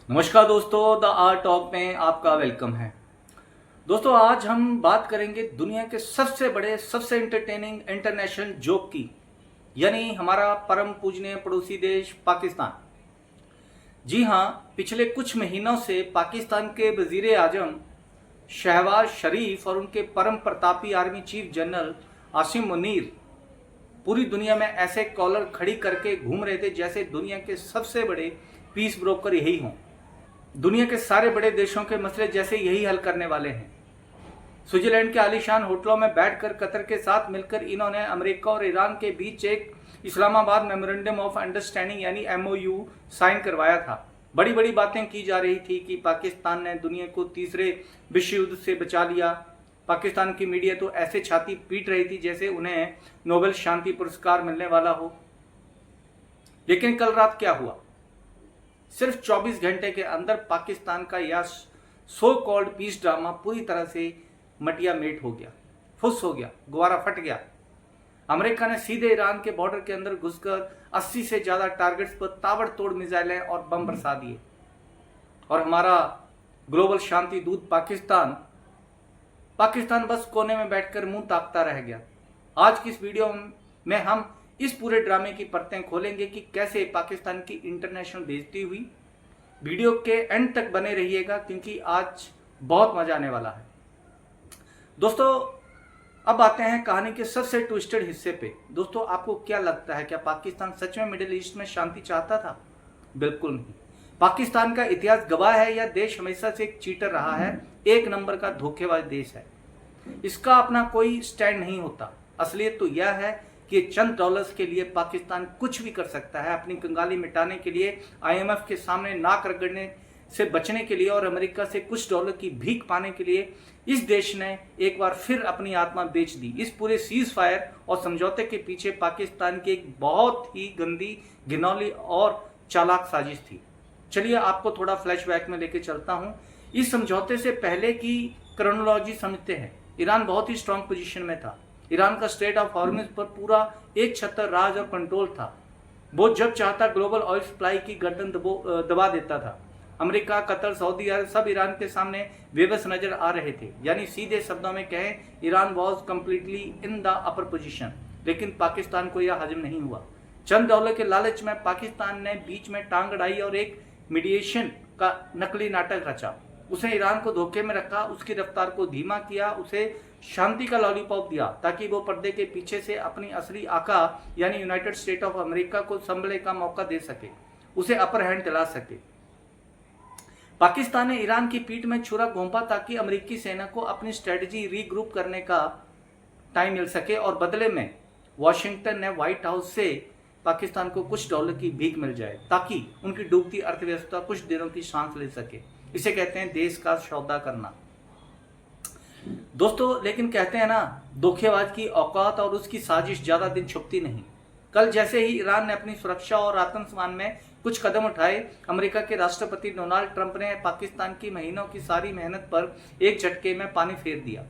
नमस्कार दोस्तों, the art talk में आपका वेलकम है। दोस्तों, आज हम बात करेंगे दुनिया के सबसे बड़े, सबसे एंटरटेनिंग इंटरनेशनल जोक की, यानी हमारा परम पूजनीय पड़ोसी देश पाकिस्तान। जी हाँ, पिछले कुछ महीनों से पाकिस्तान के वजीर आजम शहबाज शरीफ और उनके परम प्रतापी army chief general Asim Munir पूरी दुनिया में ऐसे कॉलर खड़ी करके घूम रहे थे जैसे दुनिया के सबसे बड़े पीस ब्रोकर यही हों। दुनिया के सारे बड़े देशों के मसले जैसे यही हल करने वाले हैं। स्विट्जरलैंड के आलीशान होटलों में बैठकर कतर के साथ मिलकर इन्होंने अमेरिका और ईरान के बीच एक इस्लामाबाद मेमोरेंडम ऑफ अंडरस्टैंडिंग यानी MOU साइन करवाया था। बड़ी बड़ी बातें की जा रही थी कि पाकिस्तान ने दुनिया को तीसरे विश्व युद्ध से बचा लिया। पाकिस्तान की मीडिया तो ऐसे छाती पीट रही थी जैसे उन्हें नोबेल शांति पुरस्कार मिलने वाला हो। लेकिन कल रात क्या हुआ? सिर्फ 24 घंटे के अंदर पाकिस्तान का यह सो कॉल्ड पीस ड्रामा पूरी तरह से मटिया मेट हो गया, फुस हो गया, गुब्बारा फट गया। अमेरिका ने सीधे ईरान के बॉर्डर के अंदर घुसकर 80 से ज्यादा टारगेट्स पर ताबड़तोड़ मिसाइलें और बम बरसा दिए। और हमारा ग्लोबल शांति दूत पाकिस्तान बस कोने में बैठकर मुंह ताकता रह गया। आज की इस वीडियो में हम इस पूरे ड्रामे की परतें खोलेंगे कि कैसे पाकिस्तान की इंटरनेशनल बेइज्जती हुई। वीडियो के एंड तक बने रहिएगा क्योंकि आज बहुत मजा आने वाला है। दोस्तों, अब आते हैं कहानी के सबसे ट्विस्टेड हिस्से पे। दोस्तों, आपको क्या लगता है, क्या पाकिस्तान सच में मिडिल ईस्ट में शांति चाहता था? बिल्कुल नहीं। पाकिस्तान का इतिहास गवाह है, यह देश हमेशा से एक चीटर रहा है, एक नंबर का धोखेबाज देश है। इसका अपना कोई स्टैंड नहीं होता। असलियत तो यह है कि चंद डॉलर्स के लिए पाकिस्तान कुछ भी कर सकता है। अपनी कंगाली मिटाने के लिए, IMF के सामने नाक रगड़ने से बचने के लिए और अमेरिका से कुछ डॉलर की भीख पाने के लिए इस देश ने एक बार फिर अपनी आत्मा बेच दी। इस पूरे सीज फायर और समझौते के पीछे पाकिस्तान की एक बहुत ही गंदी, घिनौनी और चालाक साजिश थी। चलिए आपको थोड़ा फ्लैशबैक में लेके चलता हूं। इस समझौते से पहले की क्रोनोलॉजी समझते हैं। ईरान बहुत ही स्ट्रांग पोजीशन में था। ईरान का स्ट्रेट ऑफ हॉर्मुज पर पूरा एक छतर राज और कंट्रोल था। वो जब चाहता ग्लोबल ऑयल सप्लाई की गर्दन दबा देता था। अमेरिका, कतर, सऊदी अरब सब ईरान के सामने बेबस नजर आ रहे थे। यानी सीधे शब्दों में कहें, Iran was completely in the upper position. लेकिन पाकिस्तान को यह हजम नहीं हुआ। चंद डॉलर के लालच में पाकिस्तान ने बीच में टांग अड़ाई और एक मीडिएशन का नकली नाटक रचा। उसे ईरान को धोखे में रखा, उसकी रफ्तार को धीमा किया, उसे शांति का लॉलीपॉप दिया ताकि वो पर्दे के पीछे से अपनी असली आका यानी यूनाइटेड स्टेट ऑफ अमेरिका को संभलने का मौका दे सके, उसे अपर हैंड दिला सके। पाकिस्तान ने ईरान की पीठ में छुरा घोंपा ताकि अमेरिकी सेना को अपनी स्ट्रेटजी रीग्रुप करने का टाइम मिल सके और बदले में वॉशिंगटन ने व्हाइट हाउस से पाकिस्तान को कुछ डॉलर की भीख मिल जाए ताकि उनकी डूबती अर्थव्यवस्था कुछ दिनों की सांस ले सके। इसे कहते हैं देश का सौदा करना। दोस्तों, लेकिन कहते हैं ना, धोखेबाज की औकात और उसकी साजिश ज्यादा दिन छुपती नहीं। कल जैसे ही ईरान ने अपनी सुरक्षा और आत्मसम्मान में कुछ कदम उठाए, अमेरिका के राष्ट्रपति डोनाल्ड ट्रंप ने पाकिस्तान की महीनों की सारी मेहनत पर एक झटके में पानी फेर दिया।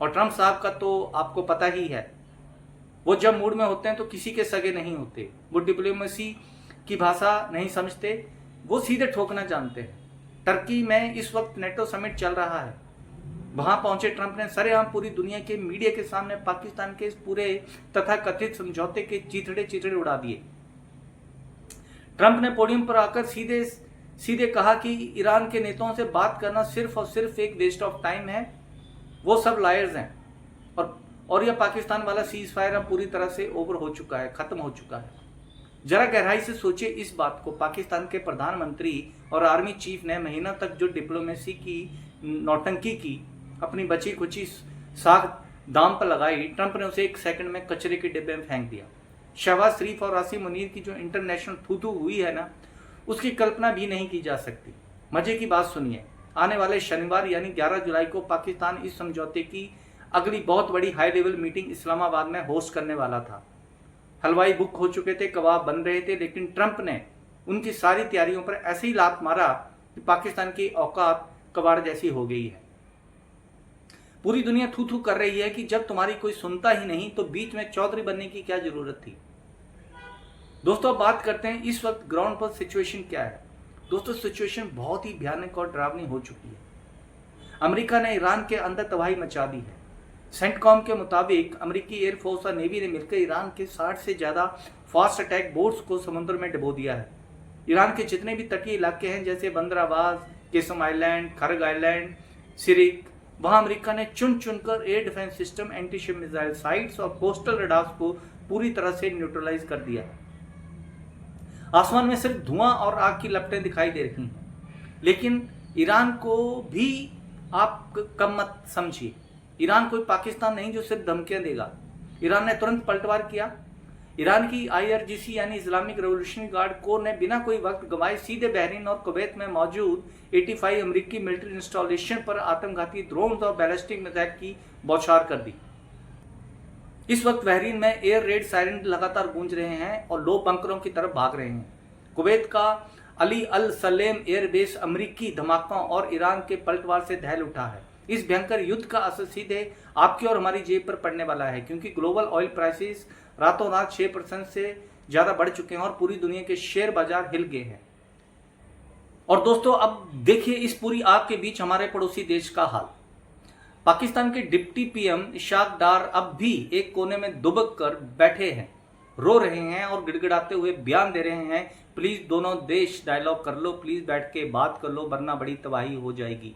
और ट्रंप साहब का तो आपको पता ही है, वो जब मूड में होते हैं तो किसी के सगे नहीं होते। वो डिप्लोमेसी की भाषा नहीं समझते, वो सीधे ठोकना जानते हैं। टर्की में इस वक्त नेटो समिट चल रहा है। वहां पहुंचे ट्रंप ने सरेआम पूरी दुनिया के मीडिया के सामने पाकिस्तान के इस पूरे तथा कथित समझौते के चीथड़े उड़ा दिए। ट्रंप ने पोडियम पर आकर सीधे कहा कि ईरान के नेताओं से बात करना सिर्फ और सिर्फ एक वेस्ट ऑफ टाइम है, वो सब लायर्स हैं। और यह पाकिस्तान वाला सीज फायर अब पूरी तरह से ओवर हो चुका है, खत्म हो चुका है। जरा गहराई से सोचिए इस बात को। पाकिस्तान के प्रधानमंत्री और आर्मी चीफ ने महीनों तक जो डिप्लोमेसी की नौटंकी की, अपनी बची खुची साख दाम पर लगाई, ट्रंप ने उसे एक सेकंड में कचरे के डिब्बे में फेंक दिया। शहबाज शरीफ और आसिम मुनीर की जो इंटरनेशनल थू हुई है ना, उसकी कल्पना भी नहीं की जा सकती। मजे की बात सुनिए, आने वाले शनिवार यानी 11 जुलाई को पाकिस्तान इस समझौते की अगली बहुत बड़ी हाई लेवल मीटिंग इस्लामाबाद में होस्ट करने वाला था। हलवाई बुक हो चुके थे, कबाब बन रहे थे, लेकिन ट्रंप ने उनकी सारी तैयारियों पर ऐसे ही लात मारा कि पाकिस्तान की औकात कबाड़ जैसी हो गई है। पूरी दुनिया थू थू कर रही है कि जब तुम्हारी कोई सुनता ही नहीं तो बीच में चौधरी बनने की क्या जरूरत थी। दोस्तों, अब बात करते हैं इस वक्त ग्राउंड पर सिचुएशन क्या है। दोस्तों सिचुएशन बहुत ही भयानक और डरावनी हो चुकी है। अमेरिका ने ईरान के अंदर तबाही मचा दी है। सेंटकॉम के मुताबिक अमेरिकी एयरफोर्स और नेवी ने मिलकर ईरान के 60 से ज़्यादा फास्ट अटैक बोट्स को समुद्र में डुबो दिया है। ईरान के जितने भी तटीय इलाके हैं जैसे बंदर अब्बास, केसम आइलैंड, खरग आइलैंड, सिरिक, वहां अमेरिका ने चुन चुनकर air defence system, anti ship missile sites और कोस्टल रडार्स को पूरी तरह से न्यूट्रलाइज कर दिया है। आसमान में सिर्फ धुआं और आग की लपटें दिखाई दे रही हैं, लेकिन ईरान को भी आप कम मत समझिए। ईरान कोई पाकिस्तान नहीं जो सिर्फ धमकियां देगा। ईरान ने तुरंत पलटवार किया। ईरान की IRGC यानी इस्लामिक रेवोल्यूशनरी गार्ड कोर ने बिना कोई वक्त गंवाए सीधे बहरीन और कुवैत में मौजूद 85 अमेरिकी मिलिट्री इंस्टॉलेशन पर आत्मघाती ड्रोन्स और बैलिस्टिक मिसाइल की बौछार कर दी। इस वक्त बहरीन में एयर रेड सायरन लगातार गूंज रहे हैं और लोग बंकरों की तरफ भाग रहे हैं। कुवैत का अली अल सलेम एयरबेस अमेरिकी धमाकों और ईरान के पलटवार से दहल उठा है। इस भयंकर युद्ध का असर सीधे आपकी और हमारी जेब पर पड़ने वाला है, क्योंकि ग्लोबल ऑयल प्राइसेस रातों रात 6% से ज्यादा बढ़ चुके हैं और पूरी दुनिया के शेयर बाजार हिल गए हैं। और दोस्तों अब देखिए इस पूरी आग के बीच हमारे पड़ोसी देश का हाल। पाकिस्तान के डिप्टी PM इशाक डार अब भी एक कोने में दुबक कर बैठे हैं, रो रहे हैं और गिड़गिड़ाते हुए बयान दे रहे हैं, प्लीज दोनों देश डायलॉग कर लो, प्लीज बैठ के बात कर लो वरना बड़ी तबाही हो जाएगी।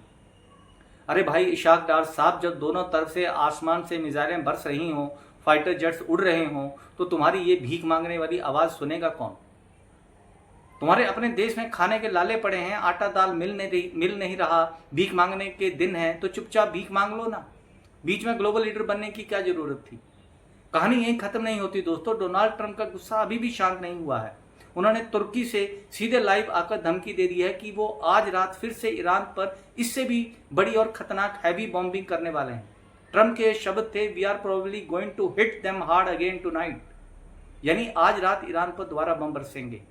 अरे भाई इशाक डार साहब, जब दोनों तरफ से आसमान से मिसाइलें बरस रही हों, फाइटर जेट्स उड़ रहे हों, तो तुम्हारी ये भीख मांगने वाली आवाज सुनेगा कौन? तुम्हारे अपने देश में खाने के लाले पड़े हैं, आटा दाल मिल नहीं रहा, भीख मांगने के दिन है तो चुपचाप भीख मांग लो ना। बीच में ग्लोबल लीडर बनने की क्या जरूरत थी? कहानी यहीं खत्म नहीं होती दोस्तों। डोनाल्ड ट्रंप का गुस्सा अभी भी शांत नहीं हुआ है। उन्होंने तुर्की से सीधे लाइव आकर धमकी दे दी है कि वो आज रात फिर से ईरान पर इससे भी बड़ी और खतरनाक हैवी बॉम्बिंग करने वाले हैं। ट्रंप के शब्द थे, we are probably going to hit them hard again tonight, यानी आज रात ईरान पर दोबारा बम बरसेंगे।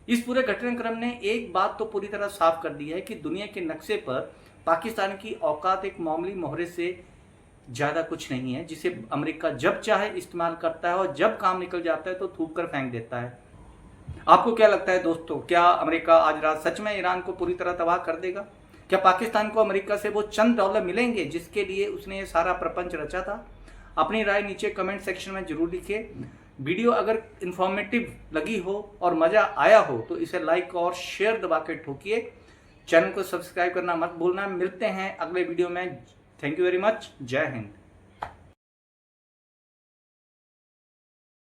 इस पूरे घटनाक्रम ने एक बात तो पूरी तरह साफ कर दी है कि दुनिया के नक्शे पर पाकिस्तान की औकात एक मामूली मोहरे से ज्यादा कुछ नहीं है, जिसे अमेरिका जब चाहे इस्तेमाल करता है और जब काम निकल जाता है तो थूक कर फेंक देता है। आपको क्या लगता है दोस्तों, क्या अमेरिका आज रात सच में ईरान को पूरी तरह तबाह कर देगा? क्या पाकिस्तान को अमेरिका से वो चंद डॉलर मिलेंगे जिसके लिए उसने ये सारा प्रपंच रचा था? अपनी राय नीचे कमेंट सेक्शन में जरूर लिखिए। वीडियो अगर इंफॉर्मेटिव लगी हो और मजा आया हो तो इसे लाइक और शेयर दबा के ठोकिए। चैनल को सब्सक्राइब करना मत भूलना। मिलते हैं अगले वीडियो में। Thank you very much. जय हिंद।